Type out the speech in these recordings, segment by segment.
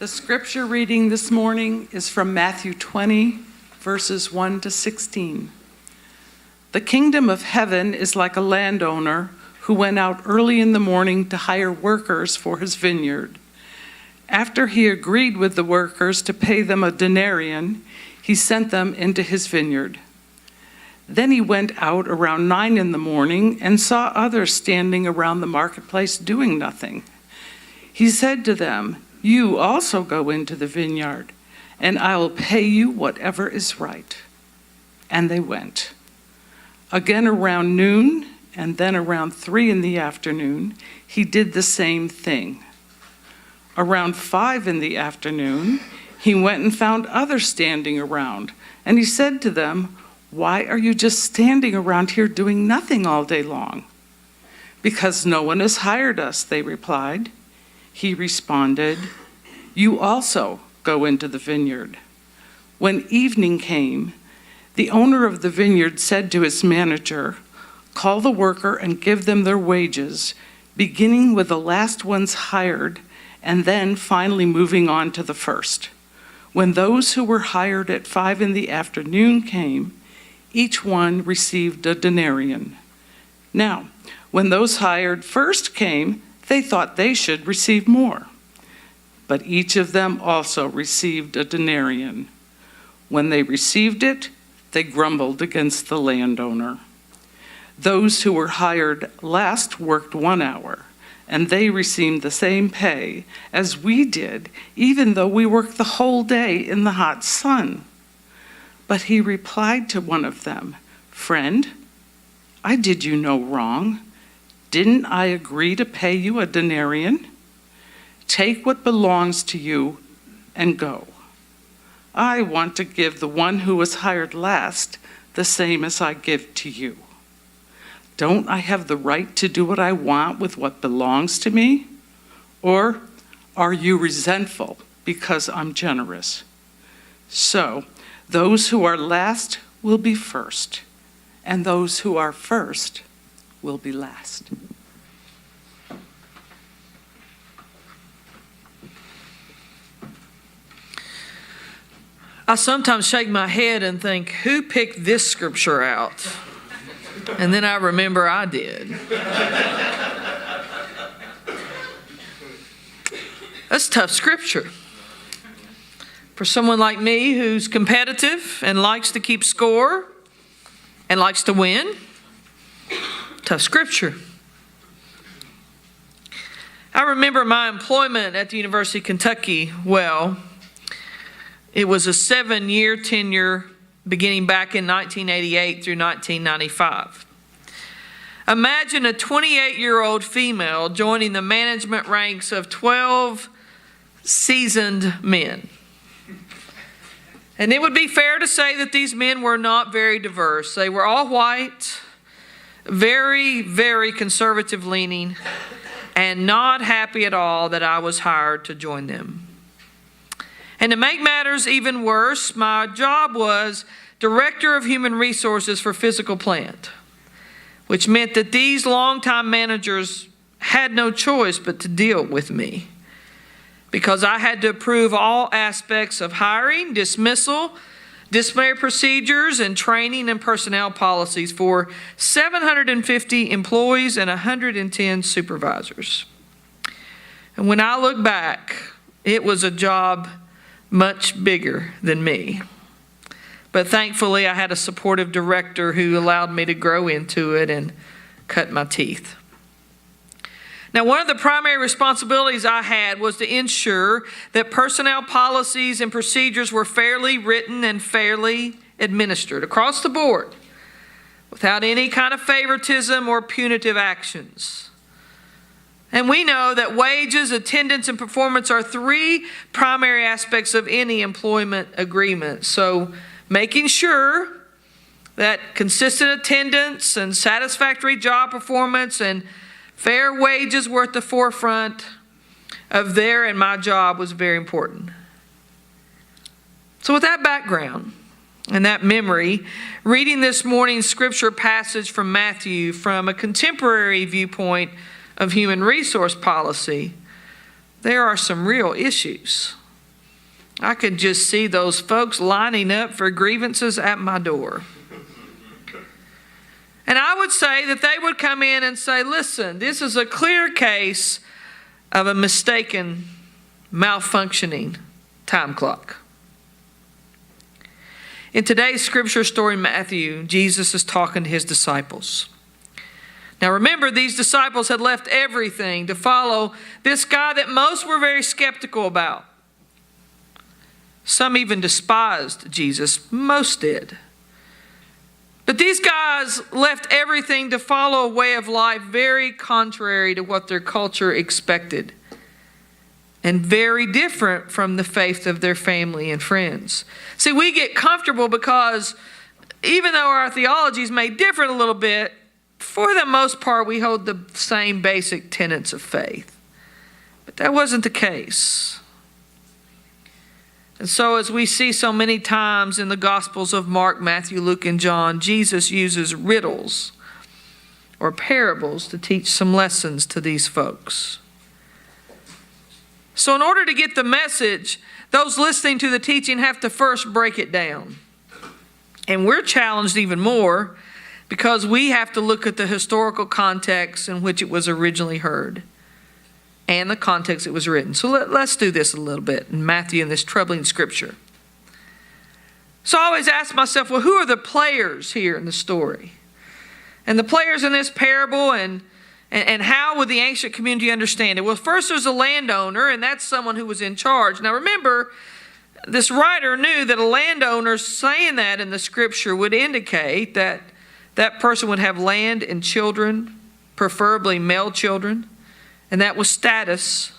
The scripture reading this morning is from Matthew 20, verses 1 to 16. The kingdom of heaven is like a landowner who went out early in the morning to hire workers for his vineyard. After he agreed with the workers to pay them a denarian, he sent them into his vineyard. Then he went out around 9 in the morning and saw others standing around the marketplace doing nothing. He said to them, "You also go into the vineyard, and I will pay you whatever is right." And they went. Again around noon, and then around 3 in the afternoon, he did the same thing. Around 5 in the afternoon, he went and found others standing around, and he said to them, "Why are you just standing around here doing nothing all day long?" "Because no one has hired us," they replied. He responded, "You also go into the vineyard." When evening came, the owner of the vineyard said to his manager, "Call the worker and give them their wages, beginning with the last ones hired, and then finally moving on to the first." When those who were hired at 5 in the afternoon came, each one received a denarian. Now, when those hired first came, they thought they should receive more. But each of them also received a denarian. When they received it, they grumbled against the landowner. Those who were hired last worked 1 hour, and they received the same pay as we did, even though we worked the whole day in the hot sun. But he replied to one of them, "Friend, I did you no wrong. Didn't I agree to pay you a denarian? Take what belongs to you and go. I want to give the one who was hired last the same as I give to you. Don't I have the right to do what I want with what belongs to me? Or are you resentful because I'm generous?" So those who are last will be first, and those who are first will be last. I sometimes shake my head and think, who picked this scripture out? And then I remember I did. That's tough scripture. For someone like me who's competitive and likes to keep score and likes to win, tough scripture. I remember my employment at the University of Kentucky well. It was a 7-year tenure beginning back in 1988 through 1995. Imagine a 28-year-old female joining the management ranks of 12 seasoned men. And it would be fair to say that these men were not very diverse. They were all white, very, very conservative leaning, and not happy at all that I was hired to join them. And to make matters even worse, my job was Director of Human Resources for Physical Plant, which meant that these longtime managers had no choice but to deal with me, because I had to approve all aspects of hiring, dismissal, disciplinary procedures, and training and personnel policies for 750 employees and 110 supervisors. And when I look back, it was a job much bigger than me. But thankfully, I had a supportive director who allowed me to grow into it and cut my teeth. Now, one of the primary responsibilities I had was to ensure that personnel policies and procedures were fairly written and fairly administered across the board, without any kind of favoritism or punitive actions. And we know that wages, attendance, and performance are 3 primary aspects of any employment agreement. So making sure that consistent attendance and satisfactory job performance and fair wages were at the forefront of their and my job was very important. So with that background and that memory, reading this morning's scripture passage from Matthew from a contemporary viewpoint of human resource policy, there are some real issues I could just see those folks lining up for grievances at my door. And I would say that they would come in and say, listen, this is a clear case of a mistaken, malfunctioning time clock. In today's scripture story in Matthew, Jesus is talking to his disciples. Now remember, these disciples had left everything to follow this guy that most were very skeptical about. Some even despised Jesus. Most did. But these guys left everything to follow a way of life very contrary to what their culture expected, and very different from the faith of their family and friends. See, we get comfortable because even though our theologies may differ a little bit, for the most part we hold the same basic tenets of faith. But that wasn't the case. And so as we see so many times in the Gospels of Mark, Matthew, Luke, and John, Jesus uses riddles or parables to teach some lessons to these folks. So in order to get the message, those listening to the teaching have to first break it down. And we're challenged even more because we have to look at the historical context in which it was originally heard and the context it was written. So let's do this a little bit in Matthew in this troubling scripture. So I always ask myself, well, who are the players here in the story? And the players in this parable, and how would the ancient community understand it? Well, first there's a landowner, and that's someone who was in charge. Now remember, this writer knew that a landowner saying that in the scripture would indicate that that person would have land and children, preferably male children. And that was status.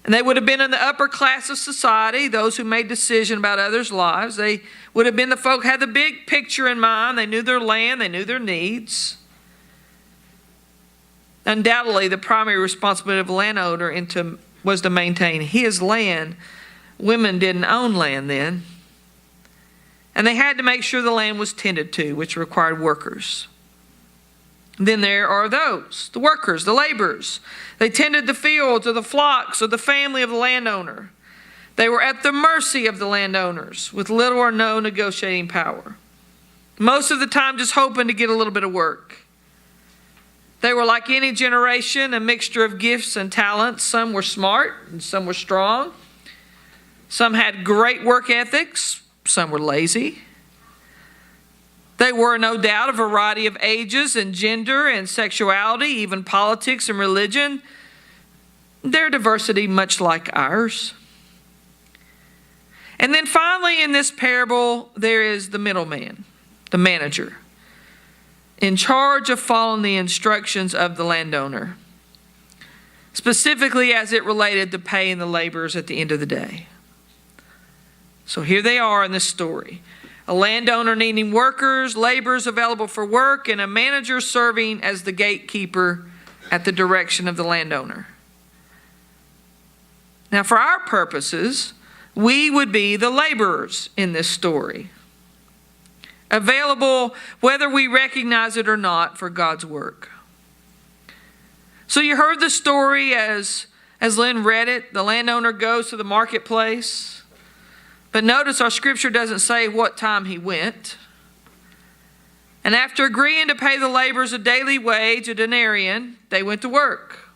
And they would have been in the upper class of society, those who made decisions about others' lives. They would have been the folk who had the big picture in mind. They knew their land. They knew their needs. Undoubtedly, the primary responsibility of a landowner was to maintain his land. Women didn't own land then. And they had to make sure the land was tended to, which required workers. Then there are those, the workers, the laborers. They tended the fields or the flocks or the family of the landowner. They were at the mercy of the landowners with little or no negotiating power. Most of the time just hoping to get a little bit of work. They were like any generation, a mixture of gifts and talents. Some were smart and some were strong. Some had great work ethics. Some were lazy. They were, no doubt, a variety of ages and gender and sexuality, even politics and religion. Their diversity much like ours. And then finally in this parable, there is the middleman, the manager, in charge of following the instructions of the landowner, specifically as it related to paying the laborers at the end of the day. So here they are in this story. A landowner needing workers, laborers available for work, and a manager serving as the gatekeeper at the direction of the landowner. Now, for our purposes, we would be the laborers in this story, available whether we recognize it or not for God's work. So you heard the story as Lynn read it. The landowner goes to the marketplace. But notice our scripture doesn't say what time he went. And after agreeing to pay the laborers a daily wage, a denarian, they went to work.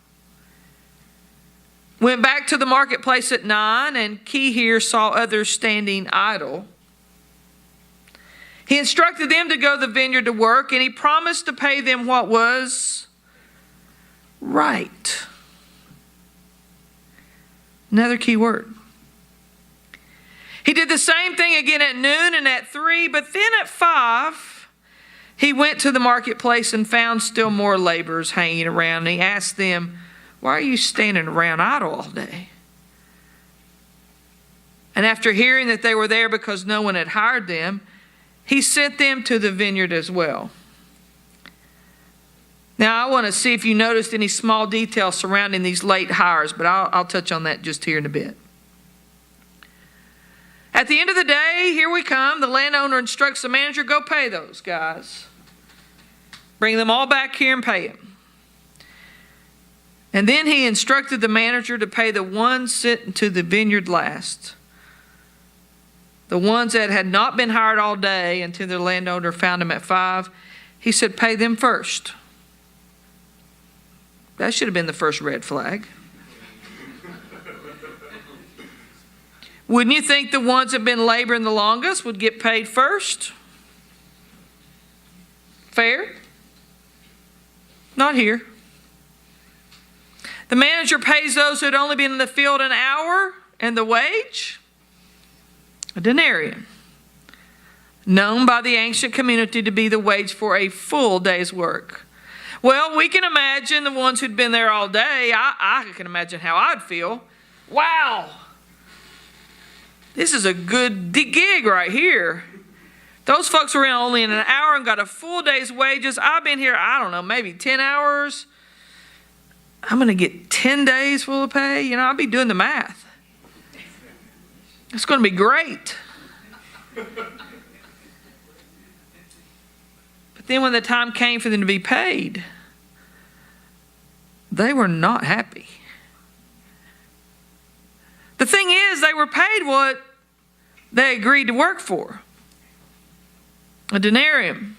Went back to the marketplace at 9, and key here saw others standing idle. He instructed them to go to the vineyard to work, and he promised to pay them what was right. Another key word. He did the same thing again at noon and at 3, but then at 5, he went to the marketplace and found still more laborers hanging around. And he asked them, "Why are you standing around idle all day?" And after hearing that they were there because no one had hired them, he sent them to the vineyard as well. Now, I want to see if you noticed any small details surrounding these late hires, but I'll touch on that just here in a bit. At the end of the day, here we come. The landowner instructs the manager, go pay those guys. Bring them all back here and pay them. And then he instructed the manager to pay the one sent to the vineyard last, the ones that had not been hired all day until the landowner found them at 5, he said, pay them first. That should have been the first red flag. Wouldn't you think the ones that have been laboring the longest would get paid first? Fair? Not here. The manager pays those who had only been in the field an hour, and the wage? A denarian, known by the ancient community to be the wage for a full day's work. Well, we can imagine the ones who'd been there all day. I can imagine how I'd feel. Wow, this is a good gig right here. Those folks were in only in an hour and got a full day's wages. I've been here, I don't know, maybe 10 hours. I'm going to get 10 days full of pay. You know, I'll be doing the math. It's going to be great. But then when the time came for them to be paid, they were not happy. The thing is, they were paid what they agreed to work for, a denarium.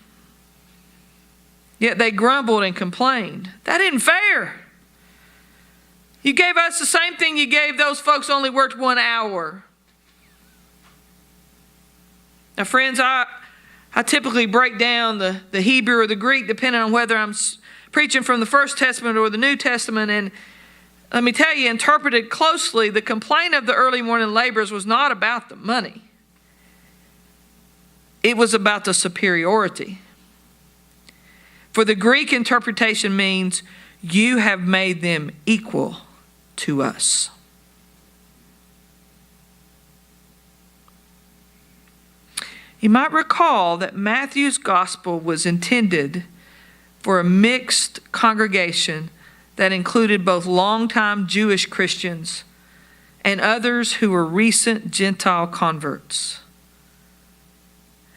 Yet they grumbled and complained. That isn't fair. You gave us the same thing you gave those folks who only worked 1 hour. Now, friends, I typically break down the Hebrew or the Greek depending on whether I'm preaching from the First Testament or the New Testament. And let me tell you, interpreted closely, the complaint of the early morning laborers was not about the money. It was about the superiority. For the Greek interpretation means, you have made them equal to us. You might recall that Matthew's gospel was intended for a mixed congregation that included both longtime Jewish Christians and others who were recent Gentile converts.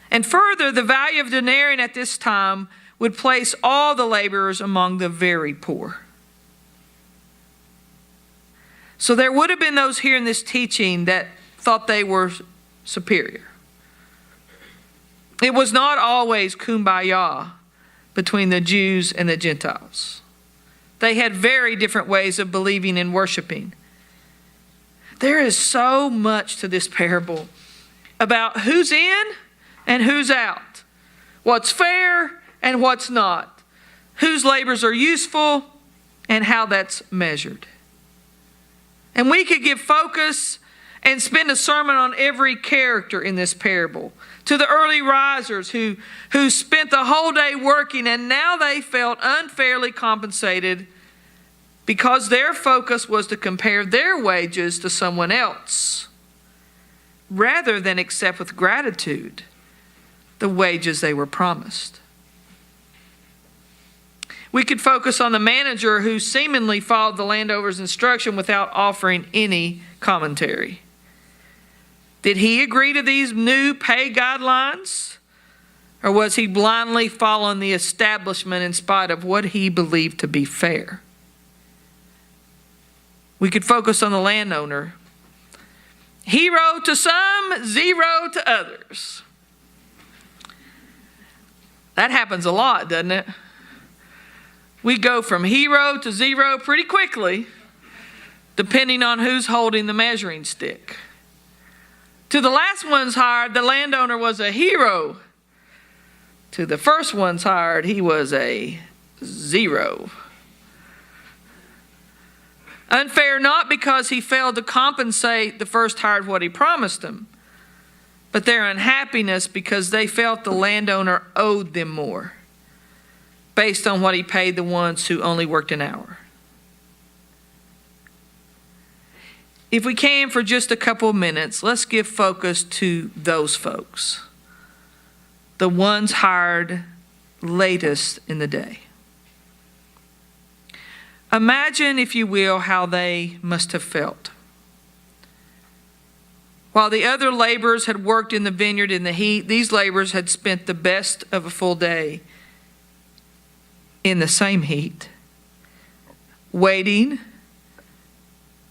And further, the value of denarian at this time would place all the laborers among the very poor. So there would have been those here in this teaching that thought they were superior. It was not always kumbaya between the Jews and the Gentiles. They had very different ways of believing and worshiping. There is so much to this parable about who's in and who's out, what's fair and what's not, whose labors are useful and how that's measured. And we could give focus and spend a sermon on every character in this parable. To the early risers who spent the whole day working and now they felt unfairly compensated because their focus was to compare their wages to someone else rather than accept with gratitude the wages they were promised. We could focus on the manager who seemingly followed the landowner's instruction without offering any commentary. Did he agree to these new pay guidelines? Or was he blindly following the establishment in spite of what he believed to be fair? We could focus on the landowner. Hero to some, zero to others. That happens a lot, doesn't it? We go from hero to zero pretty quickly, depending on who's holding the measuring stick. To the last ones hired, the landowner was a hero. To the first ones hired, he was a zero. Unfair not because he failed to compensate the first hired what he promised them, but their unhappiness because they felt the landowner owed them more, based on what he paid the ones who only worked an hour. If we can, for just a couple of minutes, let's give focus to those folks, the ones hired latest in the day. Imagine, if you will, how they must have felt. While the other laborers had worked in the vineyard in the heat, these laborers had spent the best of a full day in the same heat, waiting,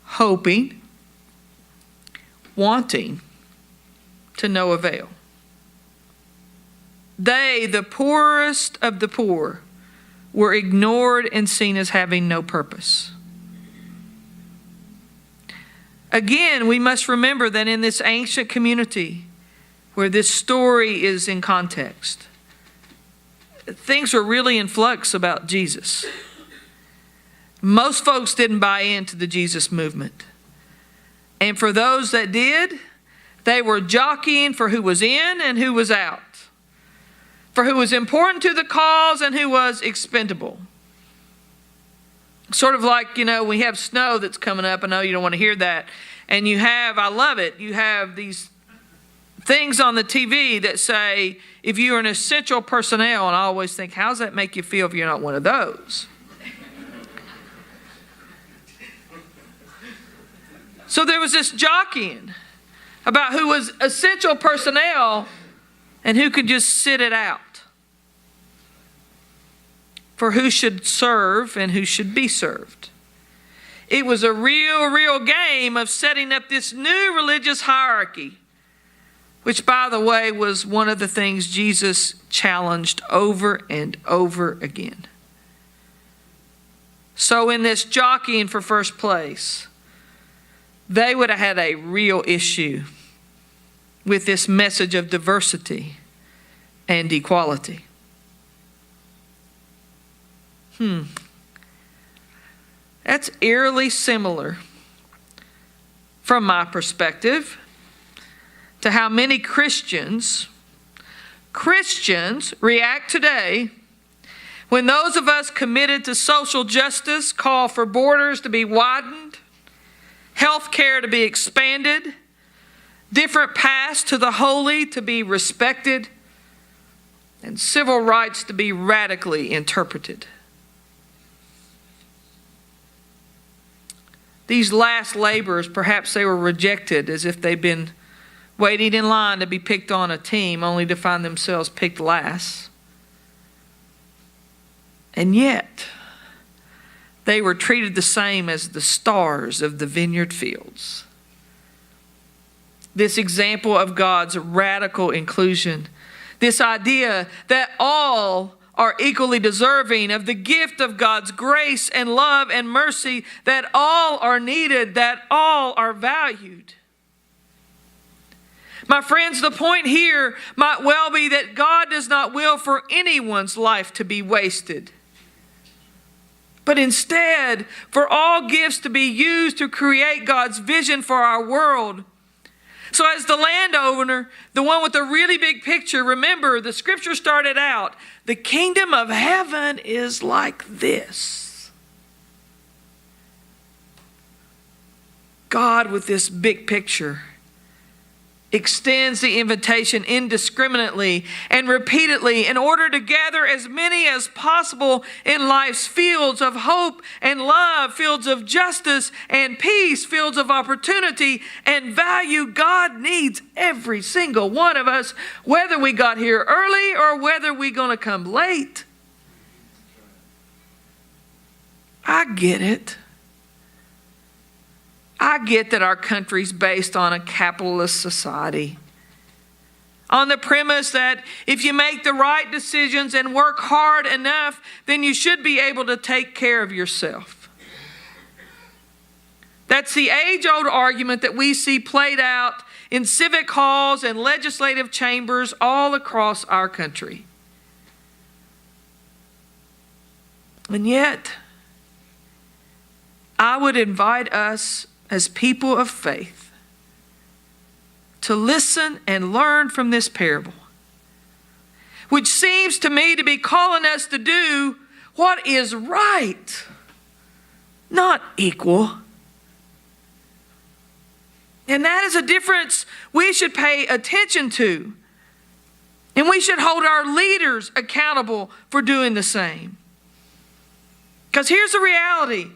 hoping, wanting to no avail. They, the poorest of the poor, were ignored and seen as having no purpose. Again, we must remember that in this ancient community where this story is in context, things were really in flux about Jesus. Most folks didn't buy into the Jesus movement. And for those that did, they were jockeying for who was in and who was out, for who was important to the cause and who was expendable. Sort of like, we have snow that's coming up. I know you don't want to hear that. And I love it, you have these things on the TV that say, if you're an essential personnel, and I always think, how does that make you feel if you're not one of those? So there was this jockeying about who was essential personnel and who could just sit it out, for who should serve and who should be served. It was a real game of setting up this new religious hierarchy, which, by the way, was one of the things Jesus challenged over and over again. So in this jockeying for first place, they would have had a real issue with this message of diversity and equality. That's eerily similar, from my perspective, to how many Christians react today when those of us committed to social justice call for borders to be widened, health care to be expanded, different paths to the holy to be respected, and civil rights to be radically interpreted. These last laborers, perhaps they were rejected as if they'd been waiting in line to be picked on a team, only to find themselves picked last. And yet, they were treated the same as the stars of the vineyard fields. This example of God's radical inclusion, this idea that all are equally deserving of the gift of God's grace and love and mercy, that all are needed, that all are valued. My friends, the point here might well be that God does not will for anyone's life to be wasted, but instead for all gifts to be used to create God's vision for our world. So as the landowner, the one with the really big picture, remember the scripture started out, the kingdom of heaven is like this. God with this big picture extends the invitation indiscriminately and repeatedly in order to gather as many as possible in life's fields of hope and love, fields of justice and peace, fields of opportunity and value. God needs every single one of us, whether we got here early or whether we're going to come late. I get it. I get that our country's based on a capitalist society, on the premise that if you make the right decisions and work hard enough, then you should be able to take care of yourself. That's the age-old argument that we see played out in civic halls and legislative chambers all across our country. And yet, I would invite us as people of faith to listen and learn from this parable, which seems to me to be calling us to do what is right, not equal. And that is a difference we should pay attention to. And we should hold our leaders accountable for doing the same. Because here's the reality.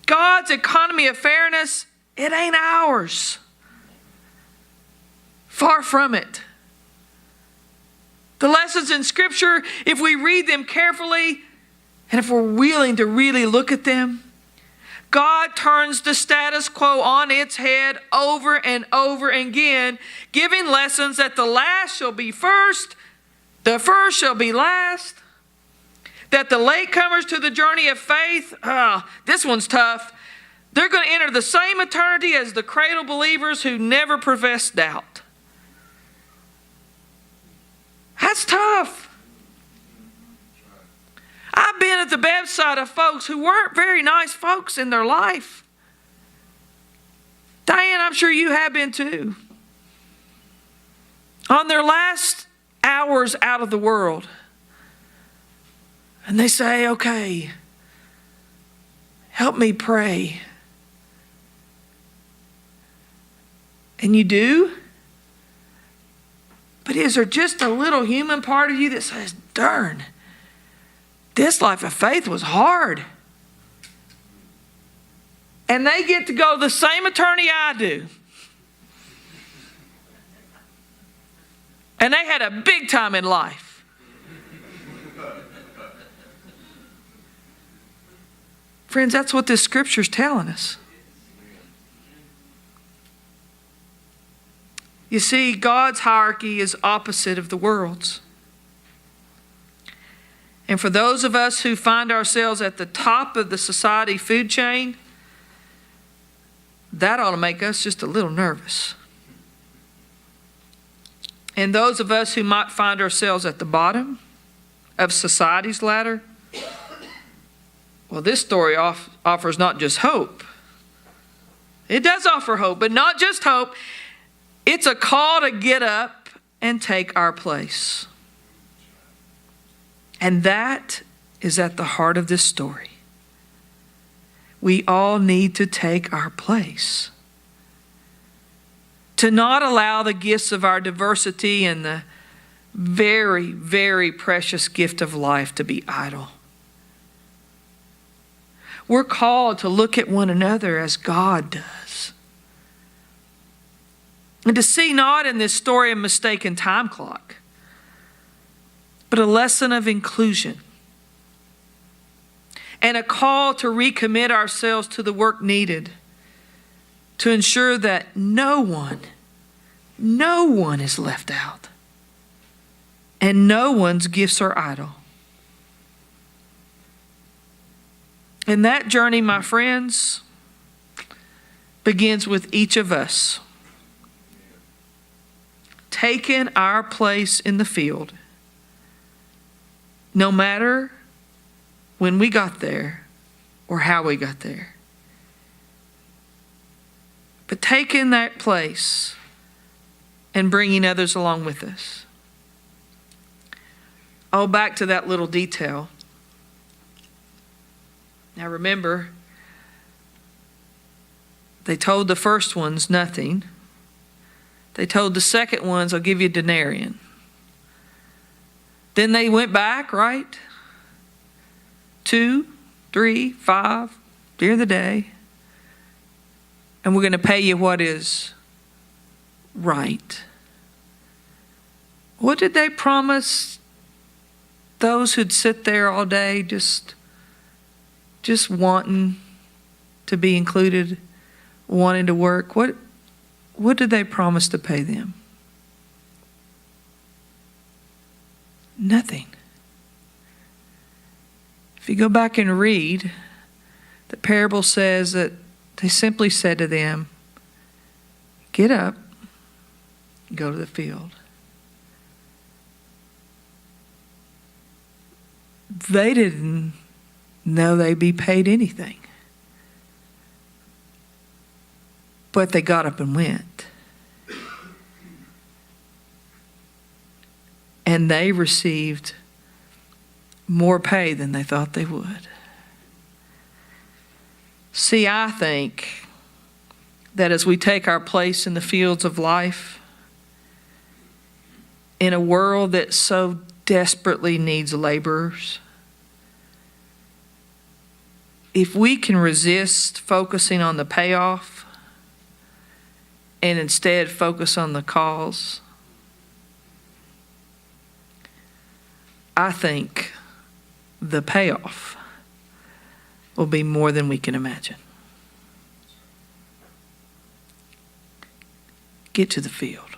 God's economy of fairness, it ain't ours. Far from it. The lessons in Scripture, if we read them carefully, and if we're willing to really look at them, God turns the status quo on its head over and over again, giving lessons that the last shall be first, the first shall be last, that the latecomers to the journey of faith, this one's tough, they're going to enter the same eternity as the cradle believers who never professed doubt. That's tough. I've been at the bedside of folks who weren't very nice folks in their life. Diane, I'm sure you have been too. On their last hours out of the world. And they say, okay, help me pray. And you do? But is there just a little human part of you that says, darn, this life of faith was hard? And they get to go the same eternity I do. And they had a big time in life. Friends, that's what this scripture's telling us. You see, God's hierarchy is opposite of the world's. And for those of us who find ourselves at the top of the society food chain, that ought to make us just a little nervous. And those of us who might find ourselves at the bottom of society's ladder, well, this story offers not just hope. It does offer hope, but not just hope. It's a call to get up and take our place. And that is at the heart of this story. We all need to take our place. To not allow the gifts of our diversity and the very, very precious gift of life to be idle. We're called to look at one another as God does. And to see not in this story a mistaken time clock, but a lesson of inclusion. And a call to recommit ourselves to the work needed to ensure that no one is left out. And no one's gifts are idle. And that journey, my friends, begins with each of us taking our place in the field, no matter when we got there or how we got there. But taking that place and bringing others along with us. Oh, back to that little detail. Now remember, they told the first ones nothing. They told the second ones, I'll give you a denarian. Then they went back, right? 2, 3, 5, during the day. And we're going to pay you what is right. What did they promise those who'd sit there all day just wanting to be included, wanting to work? What did they promise to pay them? Nothing. If you go back and read, the parable says that they simply said to them, get up, go to the field. They didn't know they'd be paid anything. But they got up and went. And they received more pay than they thought they would. See, I think that as we take our place in the fields of life, in a world that so desperately needs laborers, if we can resist focusing on the payoff and instead focus on the cause, I think the payoff will be more than we can imagine. get to the field.